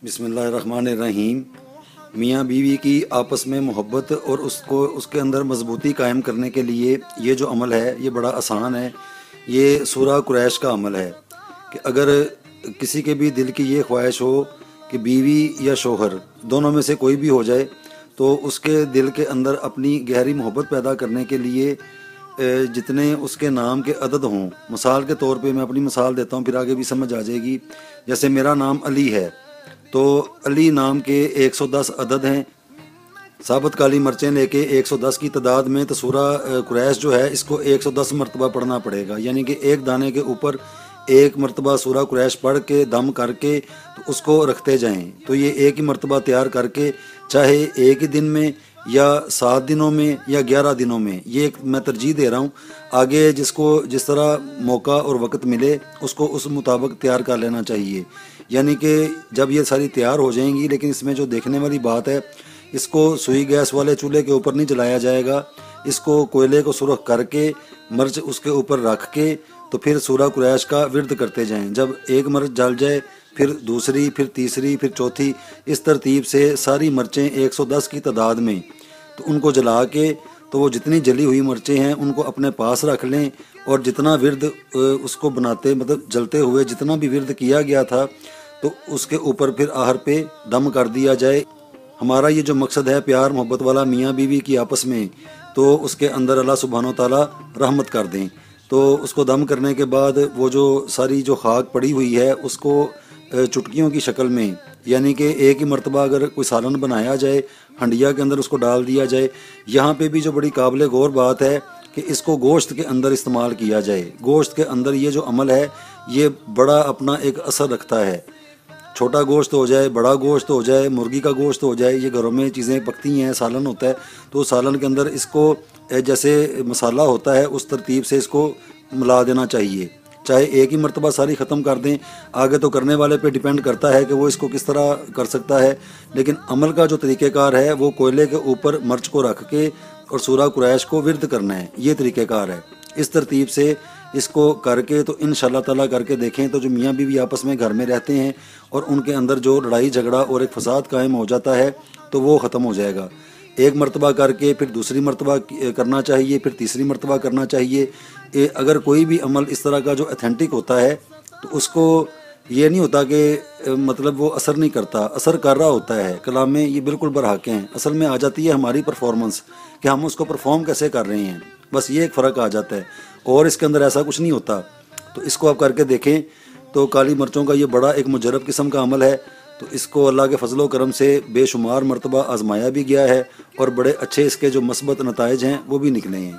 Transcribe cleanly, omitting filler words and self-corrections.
बिस्मिल्लाहिर्रहमानिर्रहीम। मियाँ बीवी की आपस में मोहब्बत और उसके अंदर मजबूती कायम करने के लिए ये जो अमल है ये बड़ा आसान है। ये सूरह कुरैश का अमल है कि अगर किसी के भी दिल की ये ख्वाहिश हो कि बीवी या शोहर दोनों में से कोई भी हो जाए, तो उसके दिल के अंदर अपनी गहरी मोहब्बत पैदा करने के लिए जितने उसके नाम के अदद हों, मिसाल के तौर पे मैं अपनी मिसाल देता हूँ, फिर आगे भी समझ आ जाएगी। जैसे मेरा नाम अली है, तो अली नाम के 110 अदद हैं। साबत काली मर्चें लेके 110 की तादाद में तो सूरह कुरैश जो है इसको 110 मरतबा पढ़ना पड़ेगा, यानी कि एक दाने के ऊपर एक मरतबा सूरह कुरैश पढ़ के दम करके तो उसको रखते जाएं। तो ये एक ही मरतबा तैयार करके चाहे एक ही दिन में या 7 दिनों में या 11 दिनों में, ये एक मैं तरजीह दे रहा हूँ। आगे जिसको जिस तरह मौका और वक्त मिले उसको उस मुताबिक तैयार कर लेना चाहिए। यानी कि जब ये सारी तैयार हो जाएंगी, लेकिन इसमें जो देखने वाली बात है, इसको सुई गैस वाले चूल्हे के ऊपर नहीं जलाया जाएगा। इसको कोयले को सुरख करके मर्च उसके ऊपर रख के तो फिर सूरह कुरैश का विर्द करते जाएं। जब एक मर्च जल जाए फिर दूसरी, फिर तीसरी, फिर चौथी, इस तरतीब से सारी मर्चें 110 की तादाद में तो उनको जला के तो वो जितनी जली हुई मर्चें हैं उनको अपने पास रख लें। और जितना विर्द उसको बनाते मतलब जलते हुए जितना भी विर्द किया गया था तो उसके ऊपर फिर आहर पे दम कर दिया जाए। हमारा ये जो मकसद है प्यार मोहब्बत वाला मियाँ बीवी की आपस में, तो उसके अंदर अल्लाह सुब्हानो तआला रहमत कर दें। तो उसको दम करने के बाद वो जो सारी जो खाक पड़ी हुई है उसको चुटकियों की शक्ल में, यानी कि एक ही मरतबा अगर कोई सालन बनाया जाए हंडिया के अंदर उसको डाल दिया जाए। यहाँ पे भी जो बड़ी काबिल गौर बात है कि इसको गोश्त के अंदर इस्तेमाल किया जाए। गोश्त के अंदर ये जो अमल है ये बड़ा अपना एक असर रखता है। छोटा गोश्त हो जाए, बड़ा गोश्त हो जाए, मुर्गी का गोश्त हो जाए, ये घरों में चीज़ें पकती हैं, सालन होता है, तो सालन के अंदर इसको जैसे मसाला होता है उस तरतीब से इसको मिला देना चाहिए। चाहे एक ही मरतबा सारी ख़त्म कर दें, आगे तो करने वाले पे डिपेंड करता है कि वो इसको किस तरह कर सकता है, लेकिन अमल का जो तरीक़ेकार है वो कोयले के ऊपर मर्च को रख के और सूरह कुरैश को विर्द करना है, ये तरीक़ेकार है। इस तरतीब से इसको करके तो इंशाअल्लाह ताला करके देखें तो जो मियाँ बीवी आपस में घर में रहते हैं और उनके अंदर जो लड़ाई झगड़ा और एक फसाद कायम हो जाता है तो वो ख़त्म हो जाएगा। एक मरतबा करके फिर दूसरी मरतबा करना चाहिए, फिर तीसरी मरतबा करना चाहिए। अगर कोई भी अमल इस तरह का जो ऑथेंटिक होता है तो उसको ये नहीं होता कि मतलब वो असर नहीं करता, असर कर रहा होता है। कलाम में ये बिल्कुल बरहक हैं। असल में आ जाती है हमारी परफॉर्मेंस कि हम उसको परफॉर्म कैसे कर रहे हैं, बस ये एक फ़र्क आ जाता है और इसके अंदर ऐसा कुछ नहीं होता। तो इसको आप करके देखें तो काली मिर्चों का ये बड़ा एक मुजरब किस्म का अमल है। तो इसको अल्लाह के फजलो करम से बेशुमार मरतबा आजमाया भी गया है और बड़े अच्छे इसके जो मस्बत नताइज हैं वो भी निकले हैं।